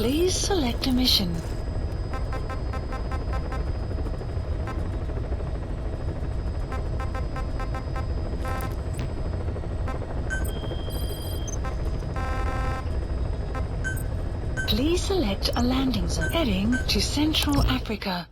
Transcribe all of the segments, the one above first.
Please select a mission. Please select a landing zone heading to Central Africa.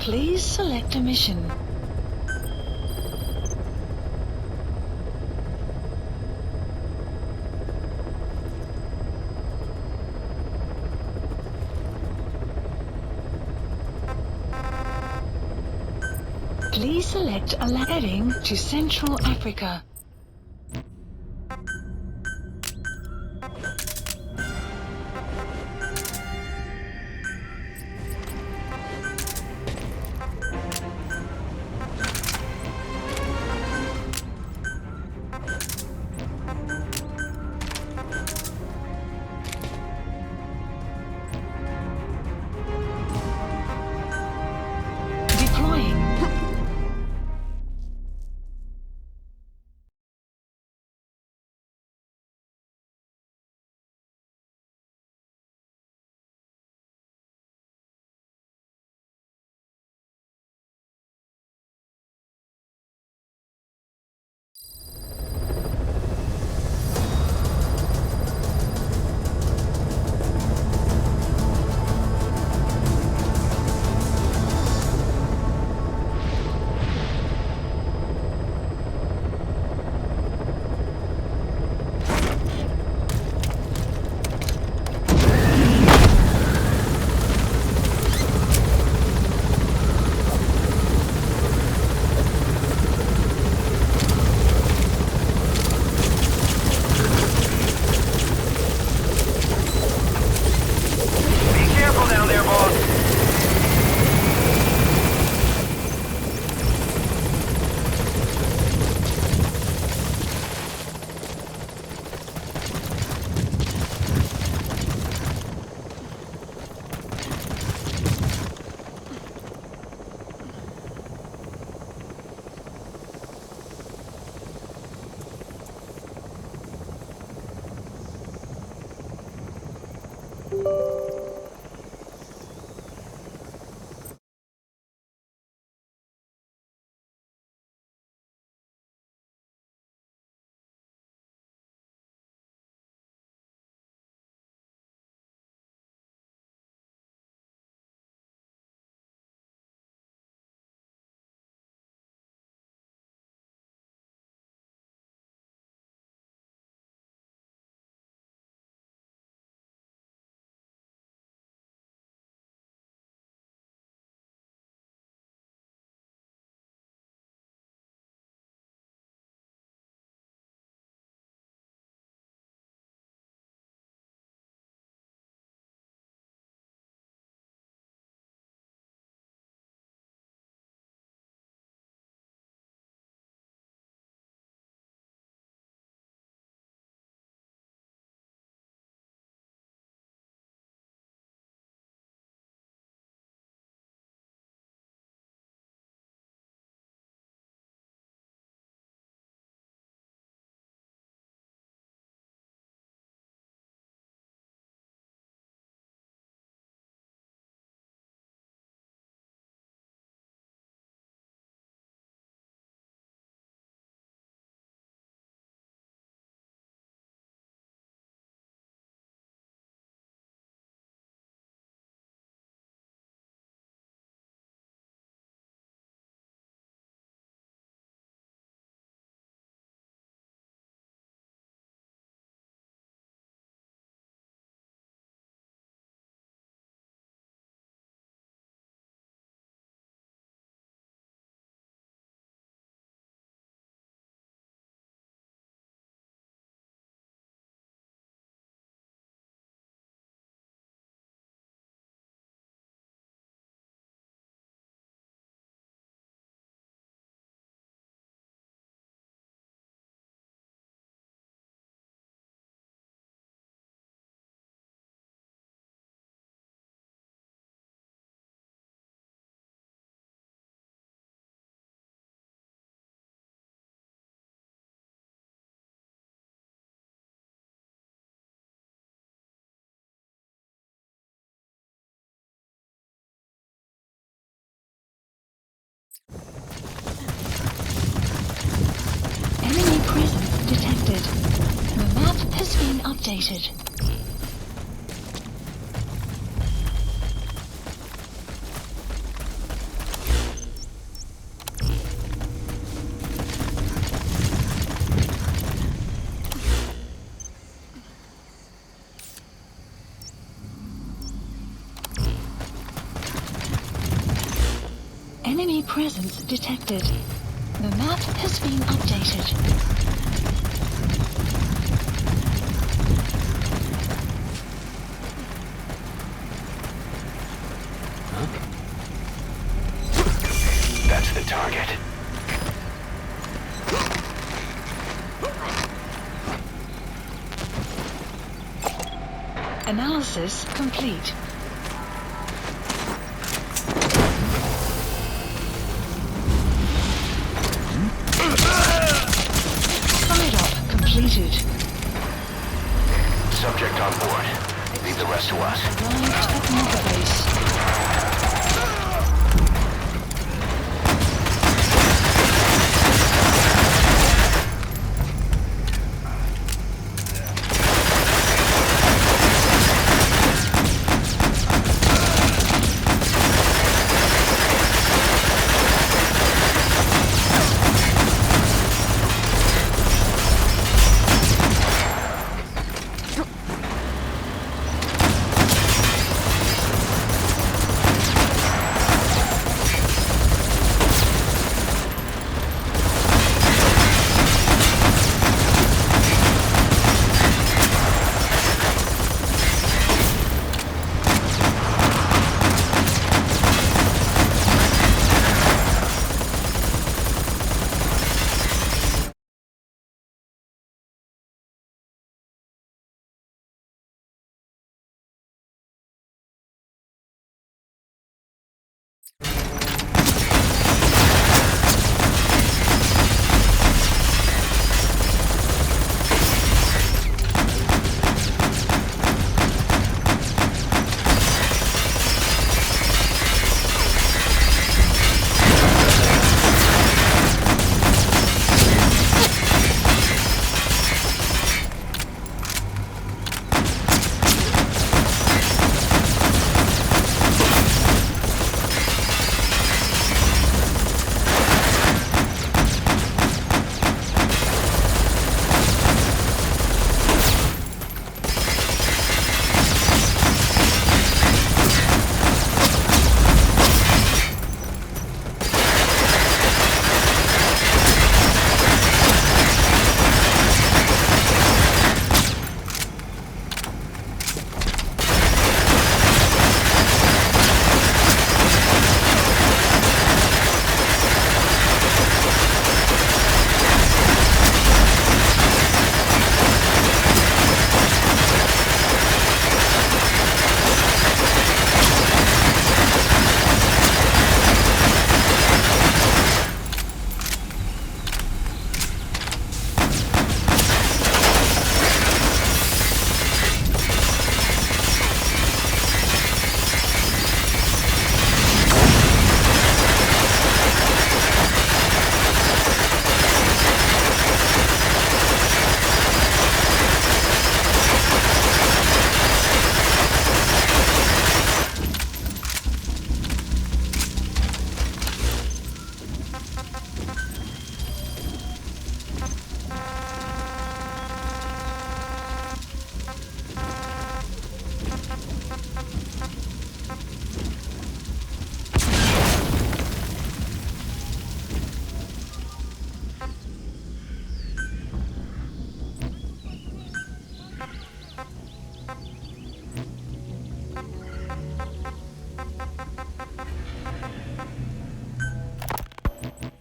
Please select a mission. Please select a heading to Central Africa. Enemy presence detected. The map has been updated. Enemy presence detected. The map has been updated. That's the target. Analysis complete. Side-op completed. Subject on board. Leave the rest to us. Arrived at Mother Base.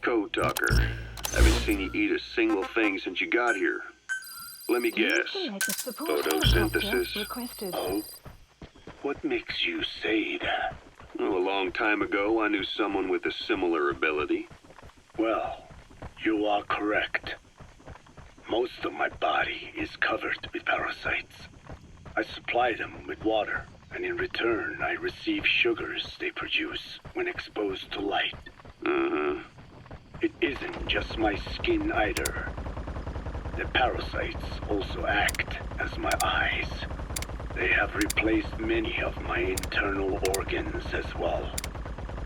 Code Talker. Haven't seen you eat a single thing since you got here. Let me guess. Photosynthesis? Requested. Oh? What makes you say that? Well, a long time ago, I knew someone with a similar ability. Well, you are correct. Most of my body is covered with parasites. I supply them with water, and in return I receive sugars they produce when exposed to light. Uh-huh. isn't just my skin either. The parasites also act as my eyes. They have replaced many of my internal organs as well.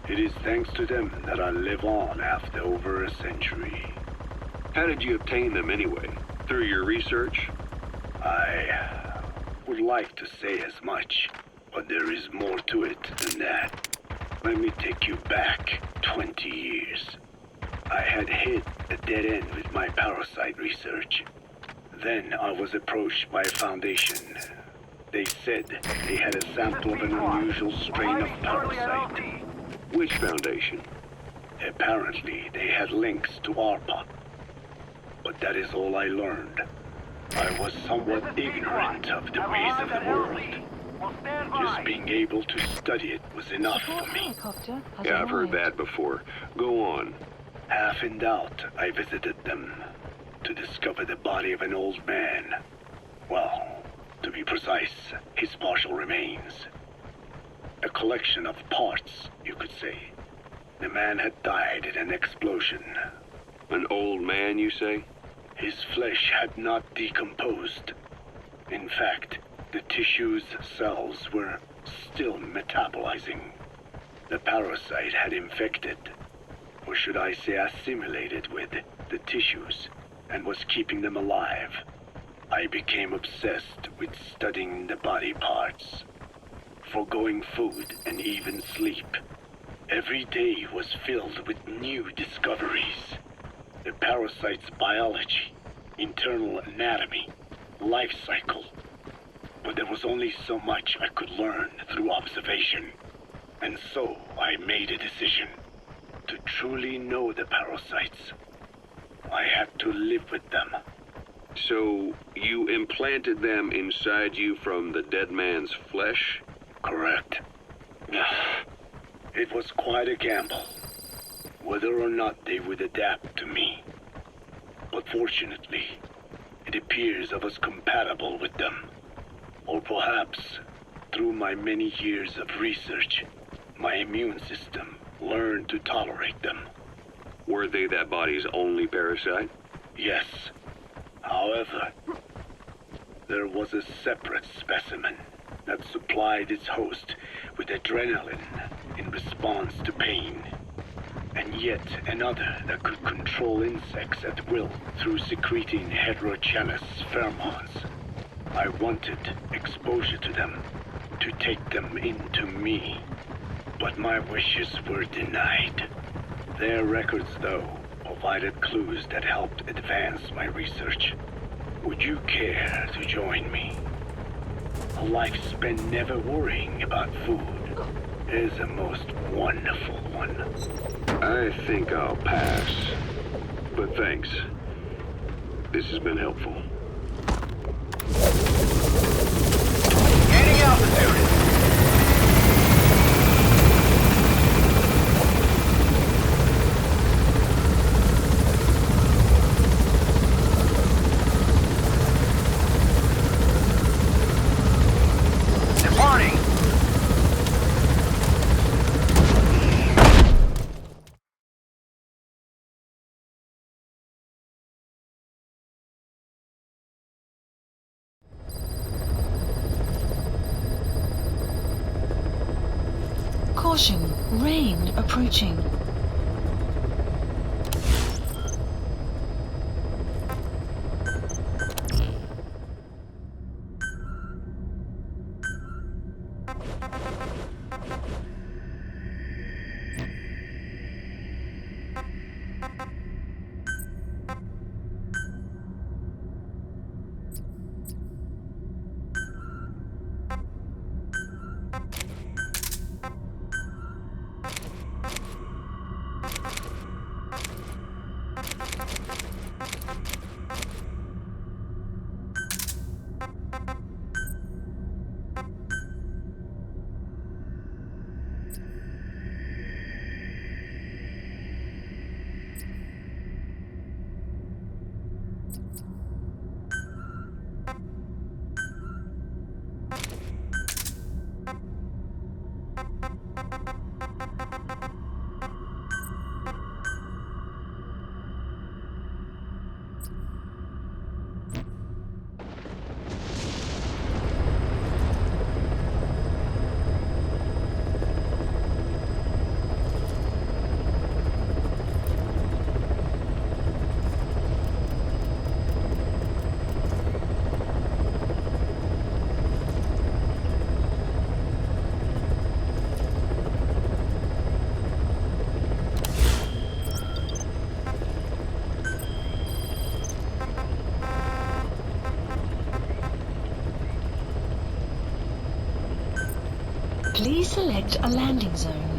It is thanks to them that I live on after over a century. How did you obtain them anyway? Through your research? I would like to say as much, but there is more to it than that. Let me take you back 20 years. I had hit a dead end with my parasite research. Then I was approached by a foundation. They said they had a sample of an unusual strain of parasite. Which foundation? Apparently, they had links to ARPA. But that is all I learned. I was somewhat ignorant of the ways of the world. Just being able to study it was enough for me. Helicopter has Yeah, I've heard arrived. that before. Go on. Half in doubt, I visited them to discover the body of an old man. Well, to be precise, his partial remains. A collection of parts, you could say. The man had died in an explosion. An old man, you say? His flesh had not decomposed. In fact, the tissue's cells were still metabolizing. The parasite had infected, or should I say assimilated with, the tissues, and was keeping them alive. I became obsessed with studying the body parts, foregoing food and even sleep. Every day was filled with new discoveries. The parasite's biology, internal anatomy, life cycle. But there was only so much I could learn through observation. And so I made a decision. To truly know the parasites, I had to live with them. So, you implanted them inside you from the dead man's flesh? Correct. It was quite a gamble, whether or not they would adapt to me. But fortunately, it appears I was compatible with them. Or perhaps, through my many years of research, my immune system learned to tolerate them. Were they that body's only parasite? Yes. However, there was a separate specimen that supplied its host with adrenaline in response to pain, and yet another that could control insects at will through secreting heterogeneous pheromones. I wanted exposure to them, to take them into me, but my wishes were denied. Their records, though, provided clues that helped advance my research. Would you care to join me? A life spent never worrying about food is a most wonderful one. I think I'll pass. But thanks. This has been helpful. Gaining altitude. Departing. Caution, rain approaching. Please select a landing zone.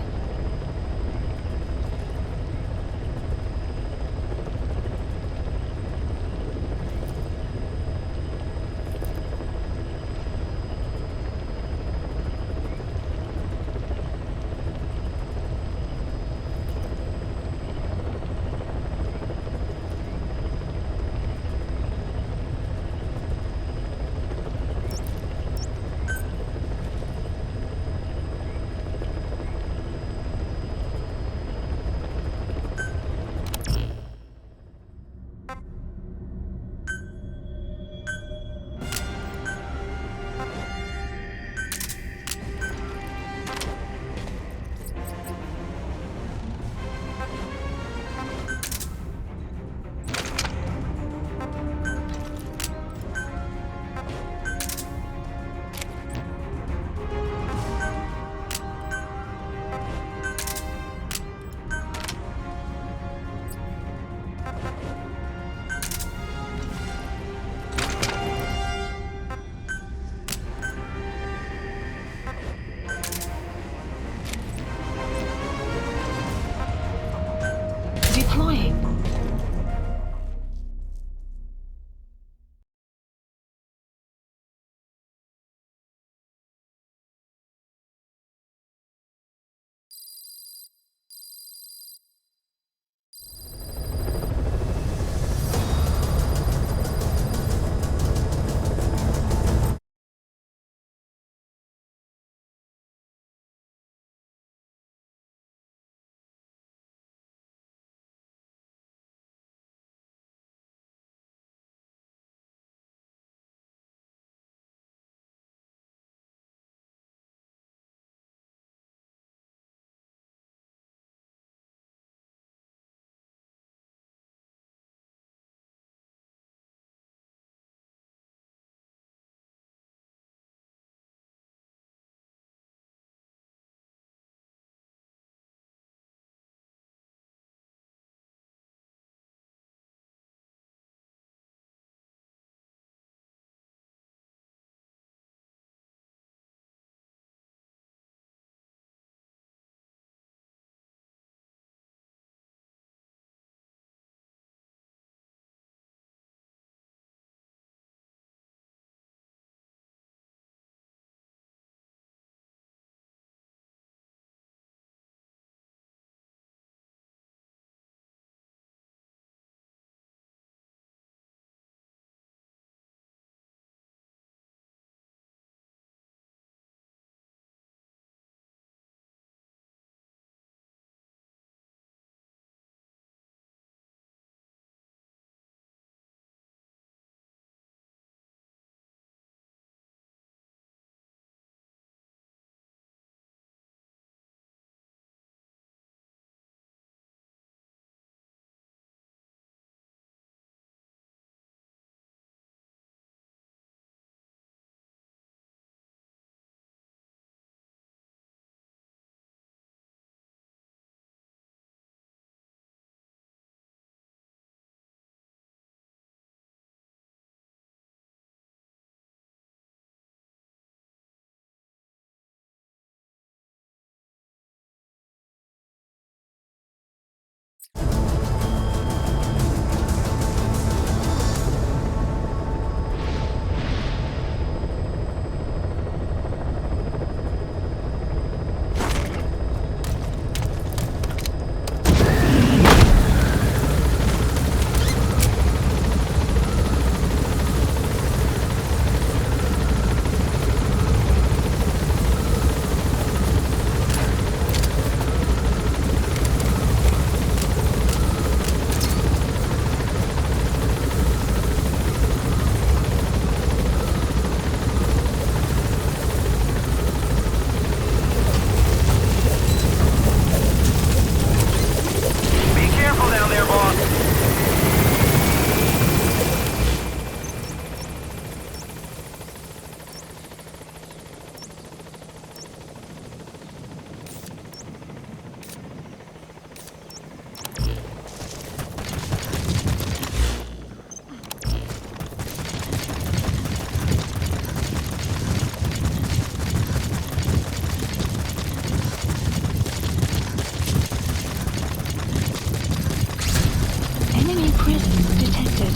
Enemy presence detected.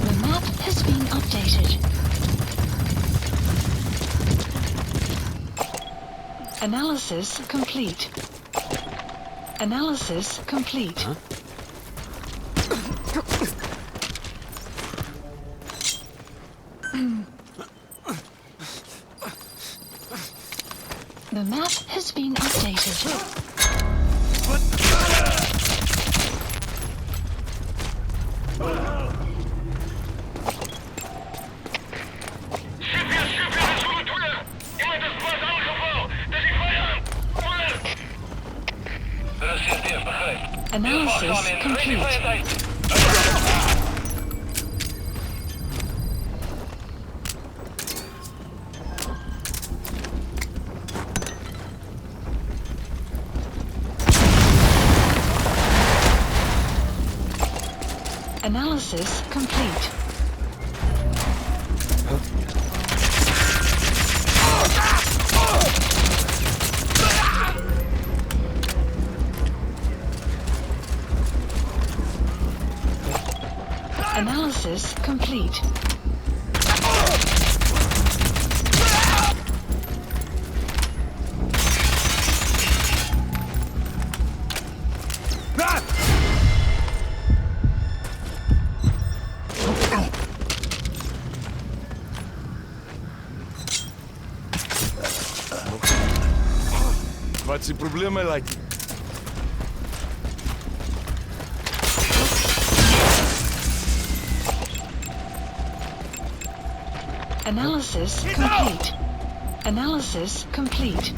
The map has been updated. Analysis complete. Analysis complete. Huh? The map has been updated. Analysis complete. Analysis complete. Analysis complete. Wat is het probleem, my lady? Analysis complete. Analysis complete.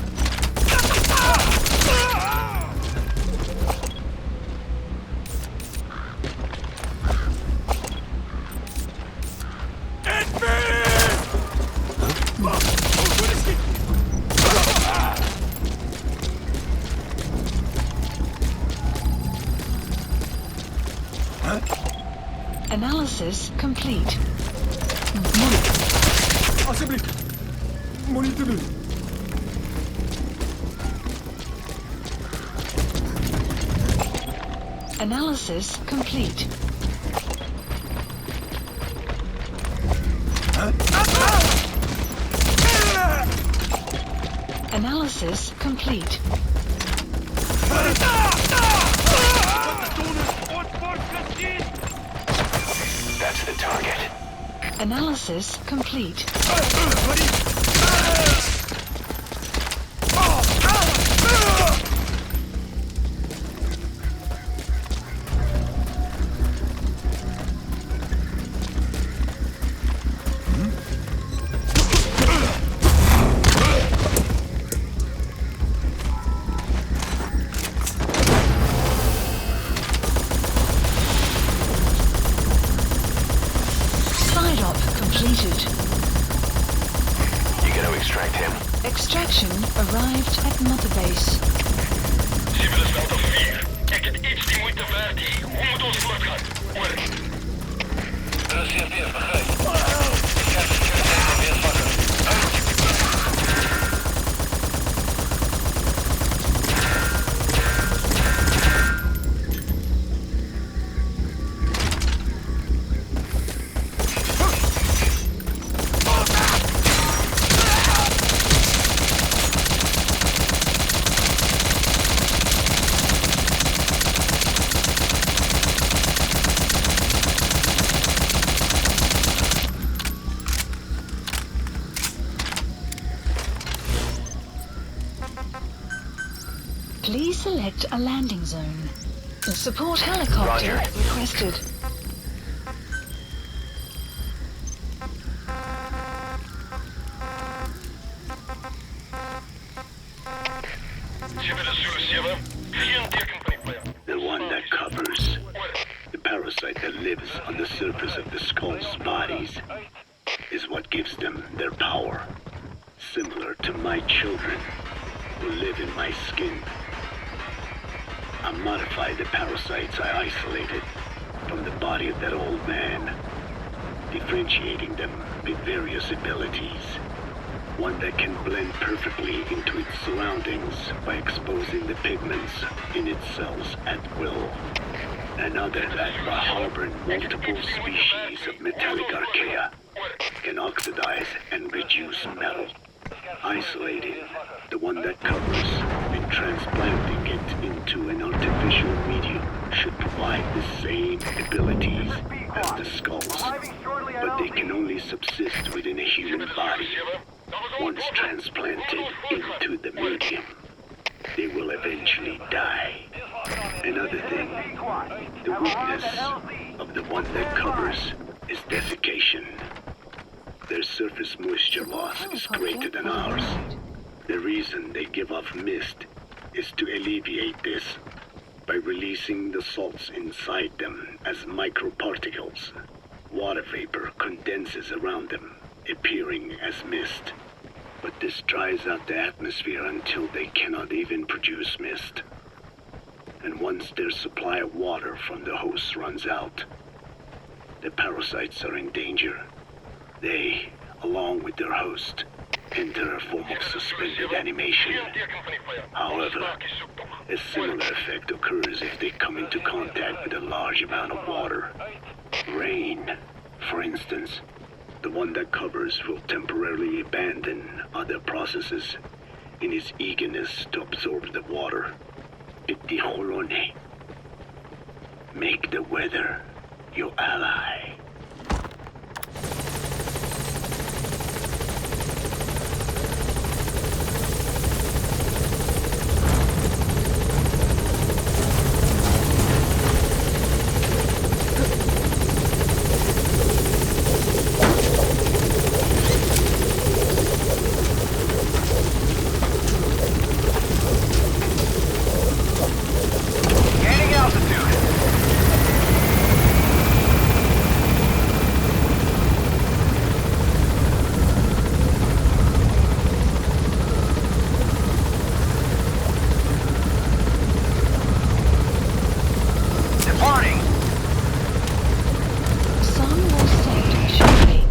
Analysis complete. Alsjeblieft. Moet niet te doen. Analysis complete. Analysis complete. That's the target. Analysis complete. Completed. You gonna extract him? Extraction arrived at Mother Base. Civilist 4. Ik heb iets die moeite waard hier. Hoe moet ons voortgaan? Oor. CFD, begrijp. Ik ga security weer vakken. Please select a landing zone. The support helicopter Roger. requested. Civilist 7. Geen teken van die vijand. The one that covers. The parasite that lives on the surface of the skull's bodies is what gives them their power. Similar to my children who live in my skin. I modified the parasites I isolated from the body of that old man, differentiating them with various abilities. One that can blend perfectly into its surroundings by exposing the pigments in its cells at will. Another that will harbor multiple species of metallic archaea, can oxidize and reduce metal. Isolating the one that covers and transplanting it into an artificial medium should provide the same abilities as the skulls, but they can only subsist within a human body. Once transplanted into the medium, they will eventually die. Another thing, the weakness of the one that covers is desiccation. Their surface moisture loss is greater than ours. The reason they give off mist is to alleviate this by releasing the salts inside them as microparticles. Water vapor condenses around them, appearing as mist. But this dries out the atmosphere until they cannot even produce mist. And once their supply of water from the host runs out, the parasites are in danger. They, along with their host, enter a form of suspended animation. However, a similar effect occurs if they come into contact with a large amount of water. Rain, for instance. The one that covers will temporarily abandon other processes in his eagerness to absorb the water. Itihorone. Make the weather your ally. Gaining altitude. Departing. Sun will set shortly.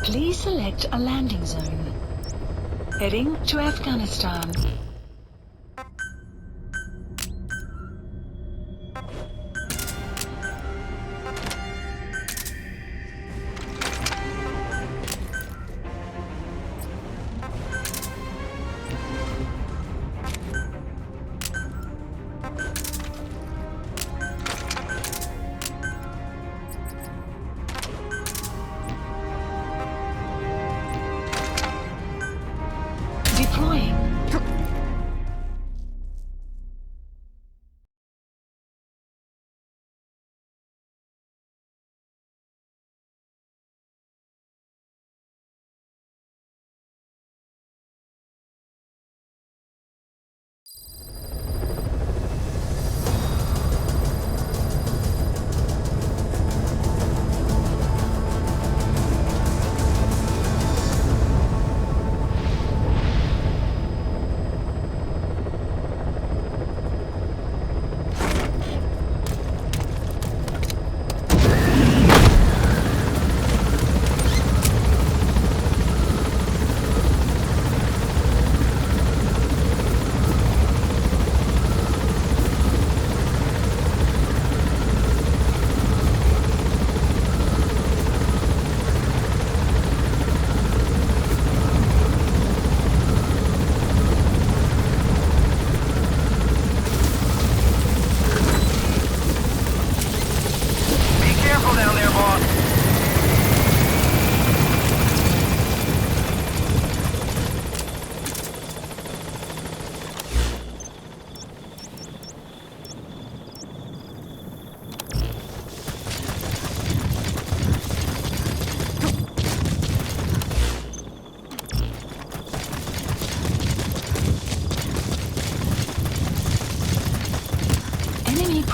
Please select a landing zone. Heading to Afghanistan. Deploying.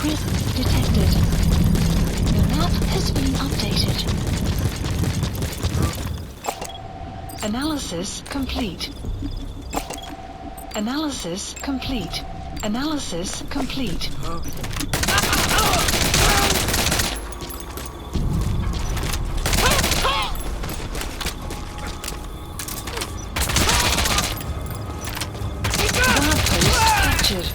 presence detected. The map has been updated. Analysis complete. Analysis complete. Analysis complete. Guard post captured.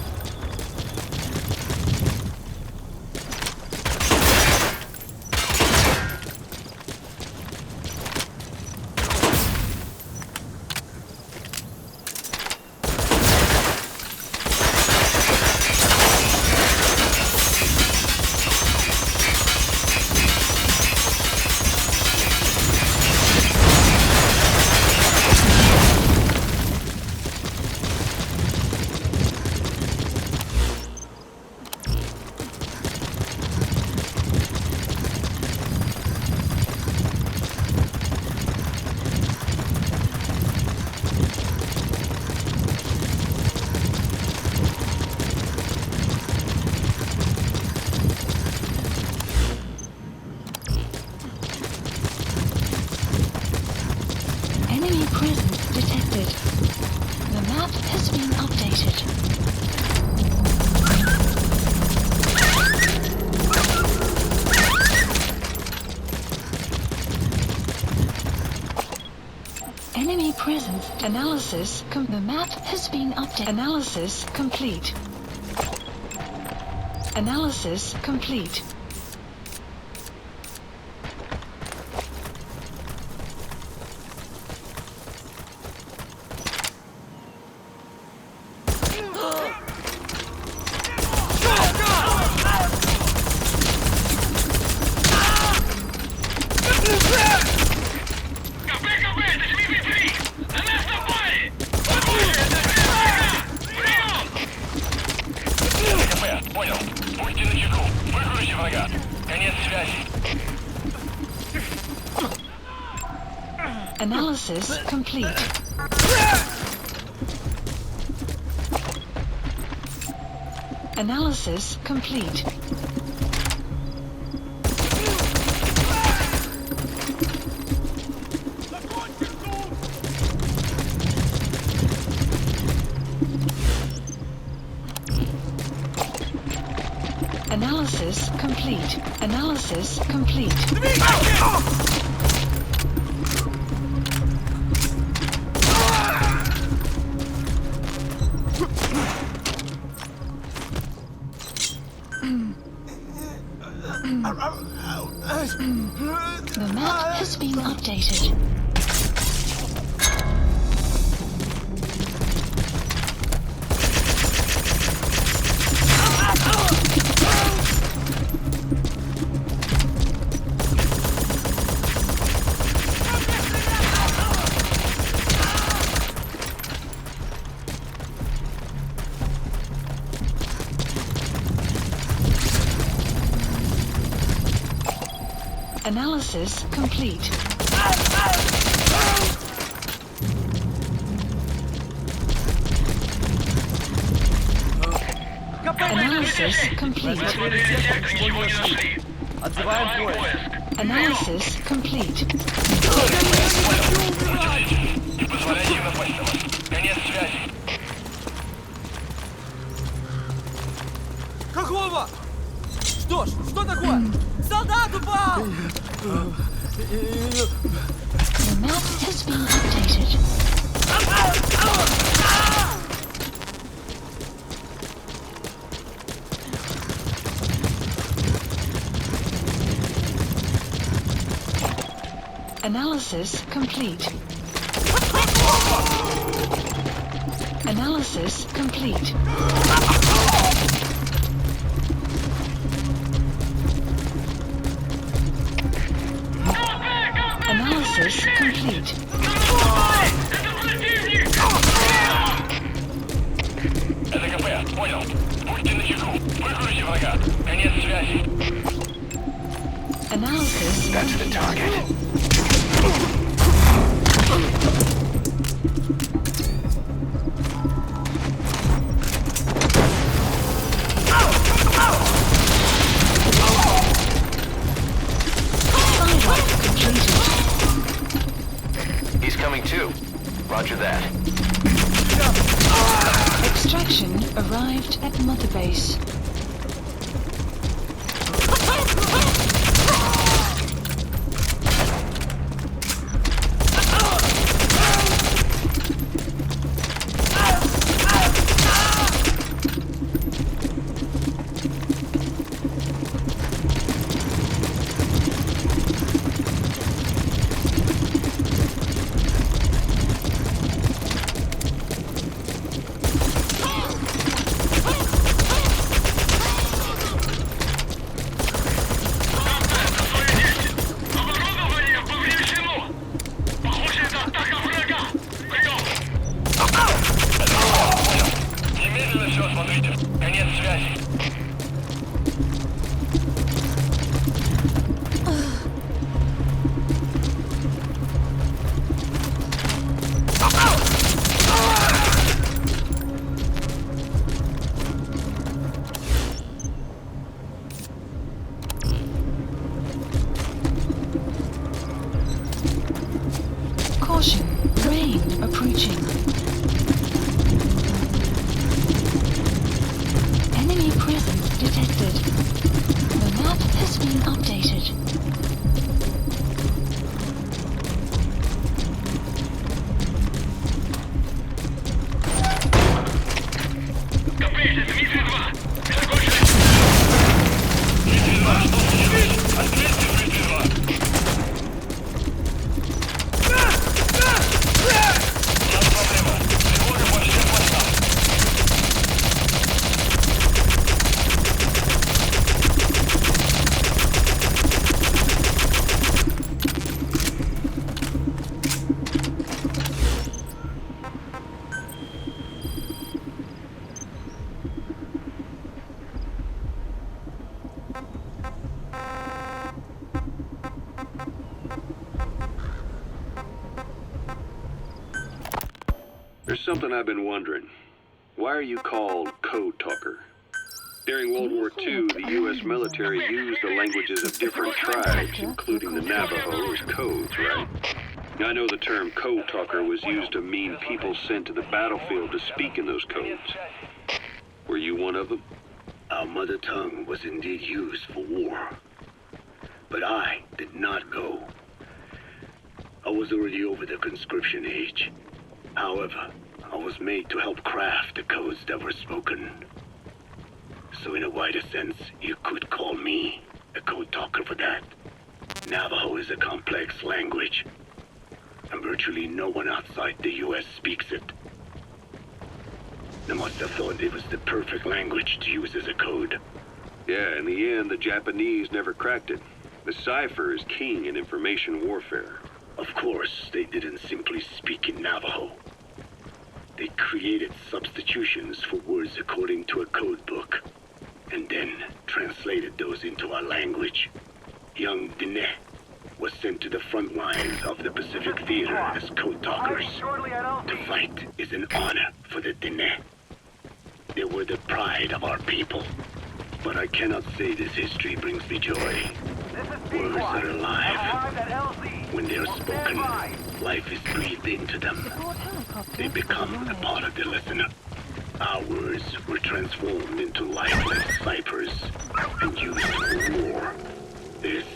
Enemy presence detected. The map has been updated. Enemy presence analysis. The map has been updated. Analysis complete. Analysis complete. Понял. Будьте начеку. Выгрузите врага. Конец связи. Analysis complete. Analysis complete. Analysis complete. Analysis complete. The map has been updated. Analysis complete. Analysis complete. Ничего не нашли. Отзываем поиск. Analysis complete. Не позволяйте им напасть на вас. Конец связи. Какого? Что ж, что такое? Солдат упал! The map has been updated. Analysis complete. Analysis complete. Analysis complete. Это КП, понял. Будьте начеку. Выгрузите врага. Конец связи. Analysis That's the target. extraction arrived at Mother Base. Caution, rain approaching. Enemy presence detected. The map has been updated. Копейте, Дмитрий 2! Закончили! Дмитрий 2, что случилось? Ответьте, Дмитрий 2! Нет проблемы. Тревога по всем постам. There's something I've been wondering. Why are you called Code Talker? During World War II, the U.S. military used the languages of different tribes, including the Navajo, as codes, right? I know the term Code Talker was used to mean people sent to the battlefield to speak in those codes. Were you one of them? Our mother tongue was indeed used for war. But I did not go. I was already over the conscription age. However, I was made to help craft the codes that were spoken. So in a wider sense, you could call me a code talker for that. Navajo is a complex language, and virtually no one outside the U.S. speaks it. They must have thought it was the perfect language to use as a code. Yeah, in the end, the Japanese never cracked it. The cipher is king in information warfare. Of course, they didn't simply speak in Navajo. They created substitutions for words according to a code book, and then translated those into our language. Young Diné was sent to the front lines of the Pacific Theater as code talkers. To fight is an honor for the Diné. They were the pride of our people. But I cannot say this history brings me joy. Words are alive. When they are spoken, life is breathed into them. They become a part of the listener. Our words were transformed into lifeless ciphers and used for war. This,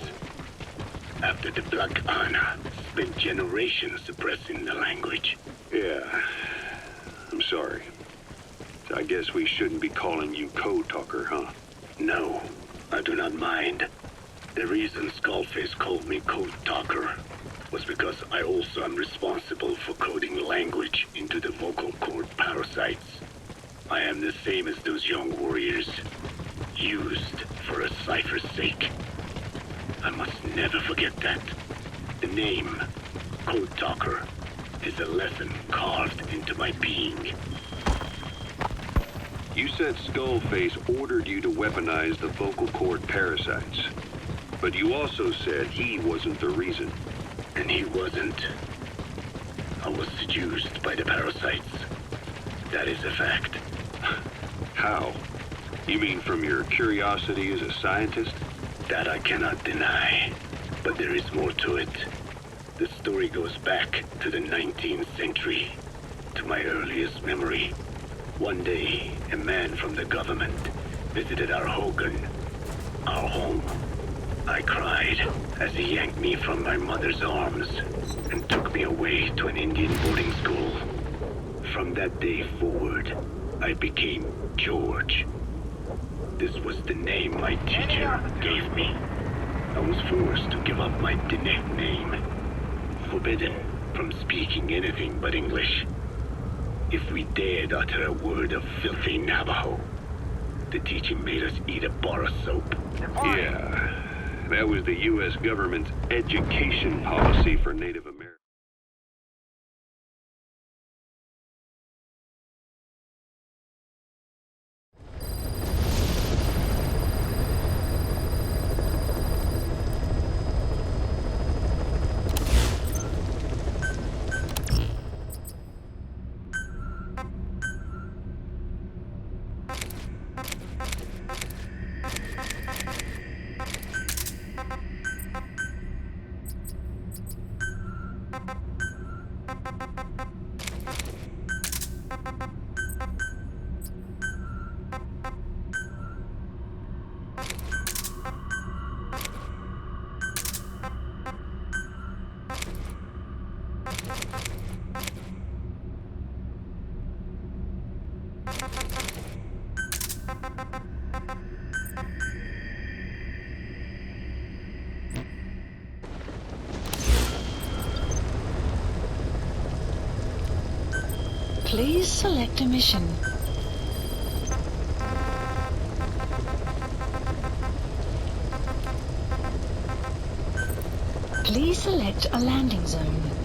after the Black Ana spent generations suppressing the language. Yeah, I'm sorry. I guess we shouldn't be calling you Code Talker, huh? No, I do not mind. The reason Skullface called me Code Talker was because I also am responsible for coding language into the vocal cord parasites. I am the same as those young warriors, used for a cipher's sake. I must never forget that. The name, Code Talker, is a lesson carved into my being. You said Skullface ordered you to weaponize the vocal cord parasites. But you also said he wasn't the reason. And he wasn't. I was seduced by the parasites. That is a fact. How? You mean from your curiosity as a scientist? That I cannot deny. But there is more to it. The story goes back to the 19th century, to my earliest memory. One day, a man from the government visited our Hogan, our home. I cried as he yanked me from my mother's arms and took me away to an Indian boarding school. From that day forward, I became George. This was the name my teacher gave me. I was forced to give up my Diné name, forbidden from speaking anything but English. If we dared utter a word of filthy Navajo, the teacher made us eat a bar of soap. Yeah, that was the U.S. government's education policy for Native Americans. Please select a mission. Please select a landing zone.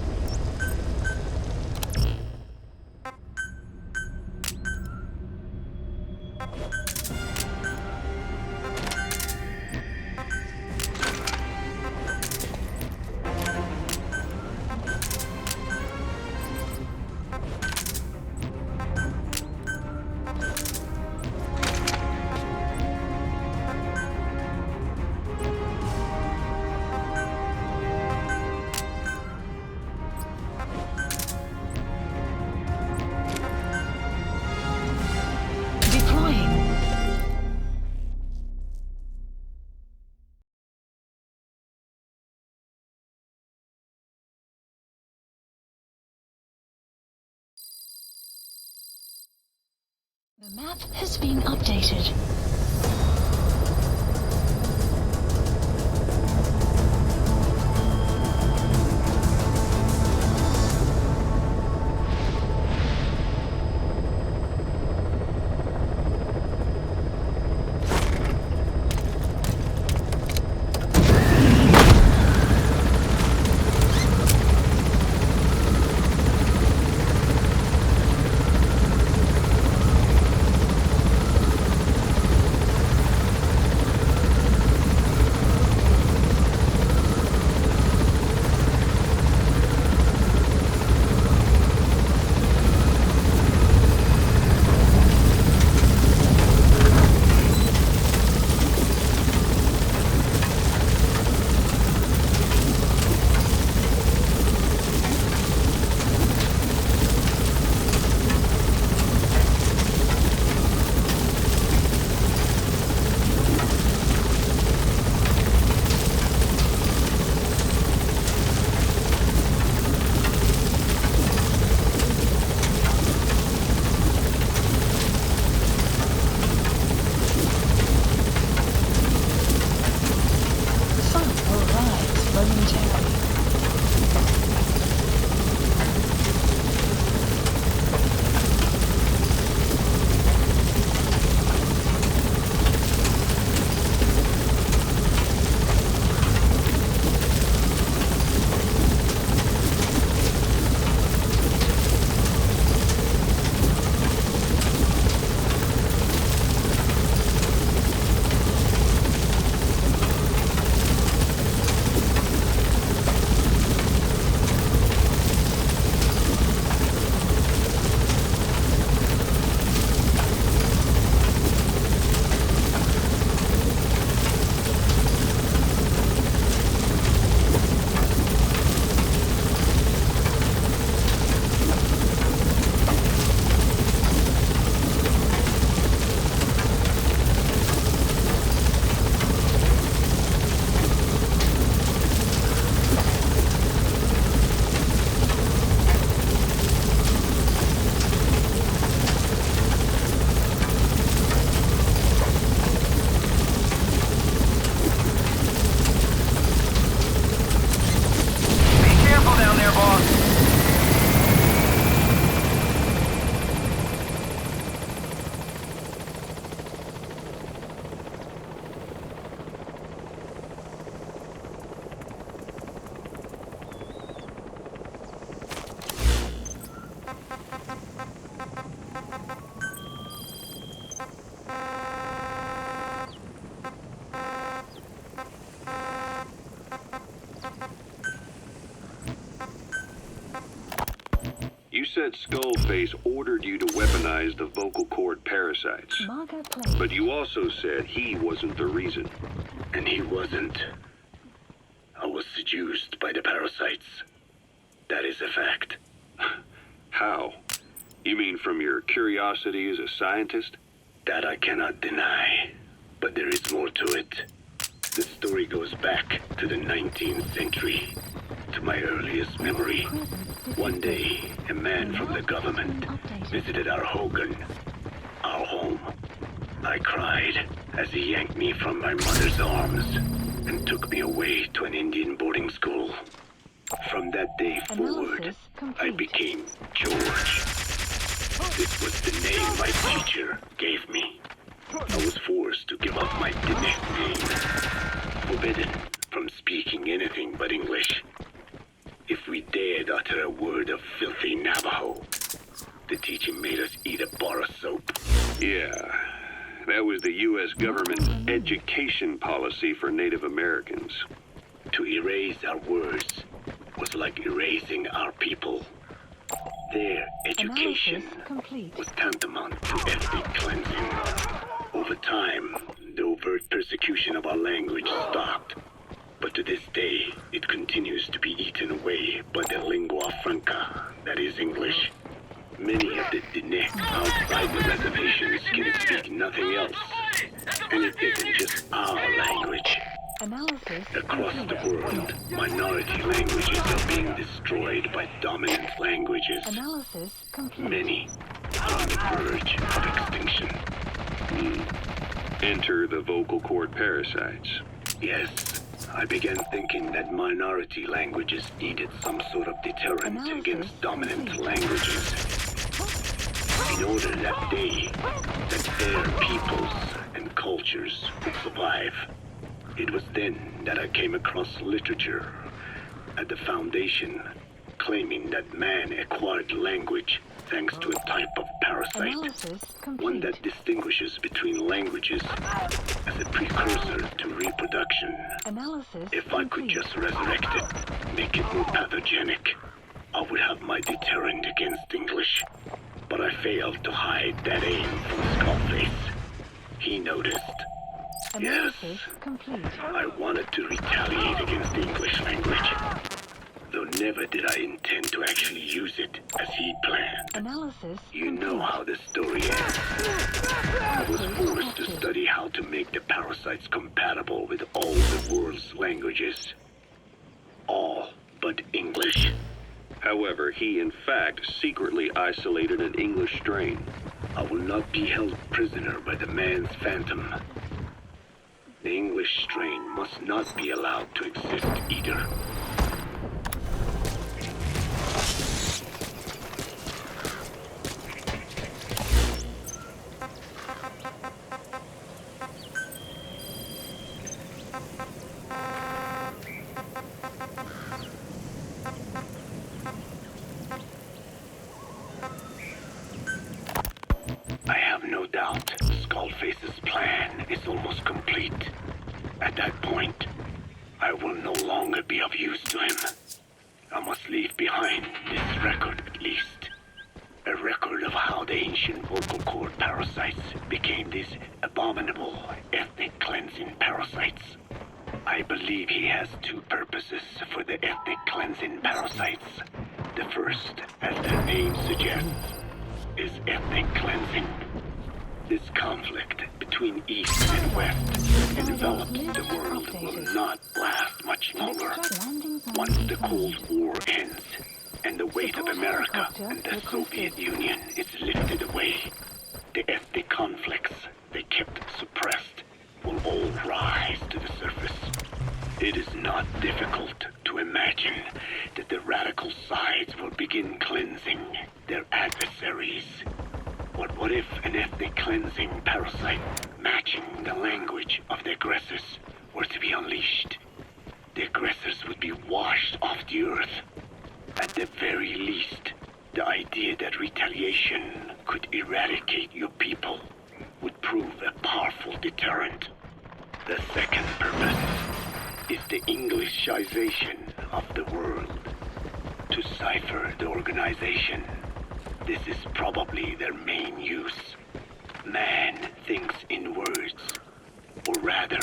The map has been updated. said Skullface ordered you to weaponize the vocal cord parasites. Margo Place. But you also said he wasn't the reason. And he wasn't. I was seduced by the parasites. That is a fact. How? You mean from your curiosity as a scientist? That I cannot deny. But there is more to it. The story goes back to the 19th century. To my earliest memory. One day, a man from the government visited our Hogan, our home. I cried as he yanked me from my mother's arms and took me away to an Indian boarding school. From that day forward, I became George. This was the name my teacher gave me. I was forced to give up my Dinek name, forbidden from speaking anything but English. If we dared utter a word of filthy Navajo, the teacher made us eat a bar of soap. Yeah, that was the U.S. government's education policy for Native Americans. To erase our words was like erasing our people. Their education Analysis complete. was tantamount to ethnic cleansing. Over time, the overt persecution of our language stopped. But to this day, it continues to be eaten away by the lingua franca, that is English. Many of the Dinek outside the reservations can speak nothing else. And it isn't just our language. Analysis Across the complete. world, minority languages are being destroyed by dominant languages. Analysis complete. Many are on the verge of extinction. Enter the vocal cord parasites. Yes, I began thinking that minority languages needed some sort of deterrent Analysis against dominant complete. languages. In order that their peoples and cultures could survive. It was then that I came across literature at the Foundation claiming that man acquired language thanks to a type of parasite. Analysis One complete. that distinguishes between languages as a precursor to reproduction. Analysis If I could complete. just resurrect it, make it more pathogenic, I would have my deterrent against English. But I failed to hide that aim from Skullface. He noticed. Analysis complete. I wanted to retaliate against the English language, though never did I intend to actually use it as he planned. Analysis You know complete. how the story ends. I was forced to study how to make the parasites compatible with all the world's languages. All but English. However, he in fact secretly isolated an English strain. I will not be held prisoner by the man's phantom. The English strain must not be allowed to exist either. I have no doubt Skullface's plan is almost complete. At that point, I will no longer be of use to him. I must leave behind this record at least. A record of how the ancient vocal cord parasites became these abominable ethnic cleansing parasites. I believe he has two purposes for the ethnic cleansing parasites. The first, as their name suggests, is ethnic cleansing. This conflict between East and West enveloped the world will not last much longer. Once the Cold War ends, and the weight of America and the Soviet Union is lifted away, the ethnic conflicts they kept suppressed will all rise to the surface. It is not difficult to imagine that the radical sides will begin cleansing their adversaries. But what if an ethnic cleansing parasite matching the language of the aggressors were to be unleashed? The aggressors would be washed off the earth. At the very least, the idea that retaliation could eradicate your people would prove a powerful deterrent. The second purpose is the Englishization of the world. To cipher the organization, this is probably their main use. Man thinks in words, or rather,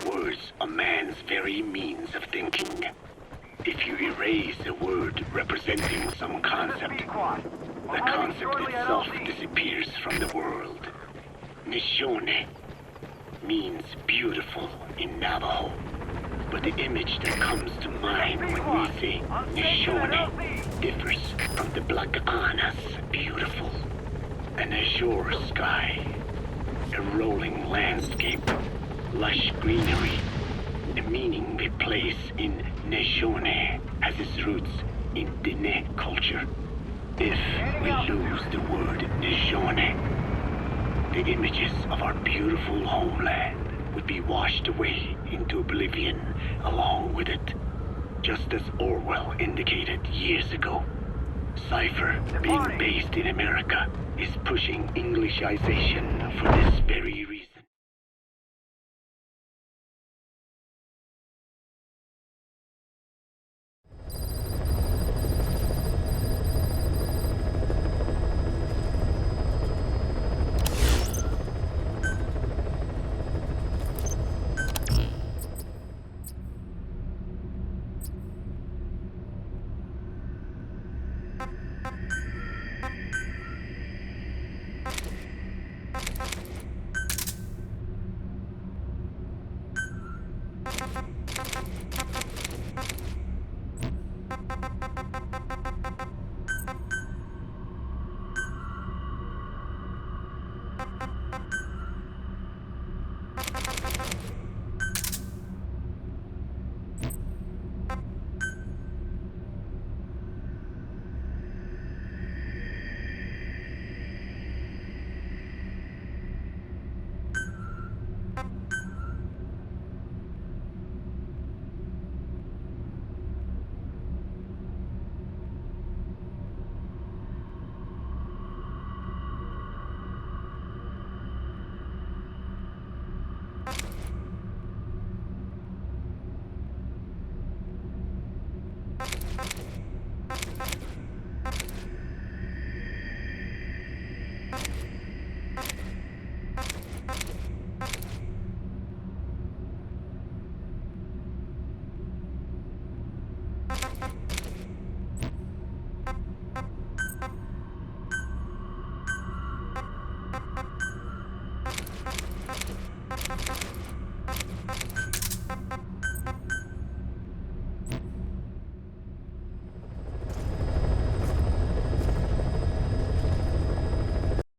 words are man's very means of thinking. If you erase a word representing some concept, the concept itself disappears from the world. Nishone means beautiful in Navajo, but the image that comes to mind when we say Nishone differs from the Blagana's beautiful. An azure sky, a rolling landscape, lush greenery, a meaning they place in Nishone has its roots in Dene culture. If we lose the word Nishone, the images of our beautiful homeland would be washed away into oblivion along with it, just as Orwell indicated years ago. Cypher, being based in America, is pushing Englishization for this very reason.